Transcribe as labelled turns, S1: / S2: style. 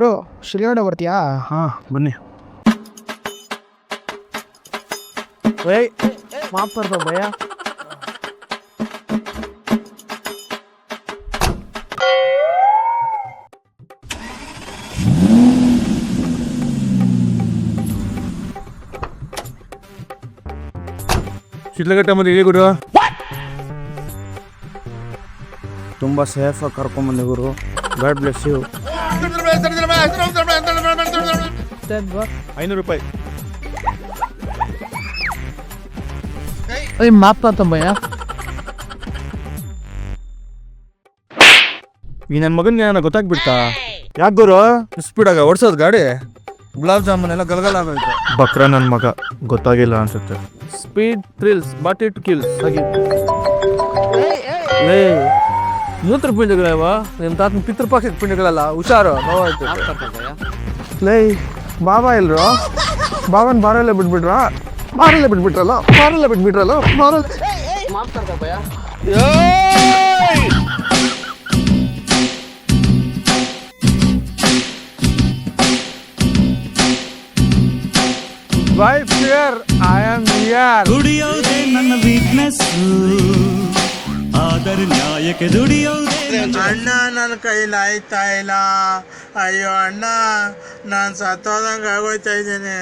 S1: ಗುರು ಶಿಲಿಯೋಡ ಬರ್ತೀಯಾ?
S2: ಹಾಂ ಬನ್ನಿ.
S3: ಏಯ್ ಮಾಫ್ ಕರ್ಕೋ ಭಯ.
S2: ಶಿಡ್ಲಘಟ್ಟ ಮತ್ತೆ ಹೇಳಿ ಗುರು.
S3: ತುಂಬ ಸೇಫಾಗಿ ಕರ್ಕೊಂಬಂದೆ ಗುರು. God bless you.
S2: 500 ರೂಪಾಯಿ.
S1: अरे माफ करता हूँ भैया.
S2: ಈ ನನ್ನ ಮಗನಿಗೆ ಏನೋ ಗೊತ್ತಾಗ್ಬಿಡ್ತಾ? ಯಾಕೆ ಗುರು ಸ್ಪೀಡಾಗ ಓಡಿಸೋದು ಗಾಡಿ? ಗುಲಾಬ್ ಜಾಮೂನ್ ಎಲ್ಲ ಗಲಗಲ ಆಗೋಯ್ತು. ಬಕ್ರ ನನ್ನ ಮಗ ಗೊತ್ತಾಗಿಲ್ಲ ಅನ್ಸುತ್ತೆ.
S3: Speed thrills but it kills. ಹಾಗೆ ಲೇ ಮೂತ್ರ ಪಿಂಡಗಳವ ನಿಮ್ಮ ತಾತನ ಪಿತೃಪಕ್ಷದ ಪಿಂಡಗಳಲ್ಲ. ಹುಷಾರು ನೋವಾಯ್ತು.
S1: ಲೇ ಬಾಬಾ ಇಲ್ರು ಬಾಬನ್ ಬಾರಲ್ಲೇ ಬಿಟ್ಬಿಟ್ರಲ್ಲ ಮಾಫ್ ಕರ್ಕೋ ಭಯ.
S3: By fear, I am here.
S4: ದುಡಿಯೋದೇ ನನ್ನ ವೀಕ್ನೆಸ್, ಆದರೆ ನ್ಯಾಯಕ್ಕೆ ದುಡಿಯೋದೇ
S5: ಅಣ್ಣ ನನ್ನ ಕೈಲಿ ಆಯ್ತಾ ಇಲ್ಲ. ಅಯ್ಯೋ ಅಣ್ಣ, ನಾನು ಸತ್ತೋದಂಗೆ ಆಗೋಯ್ತಾ ಇದ್ದೀನಿ.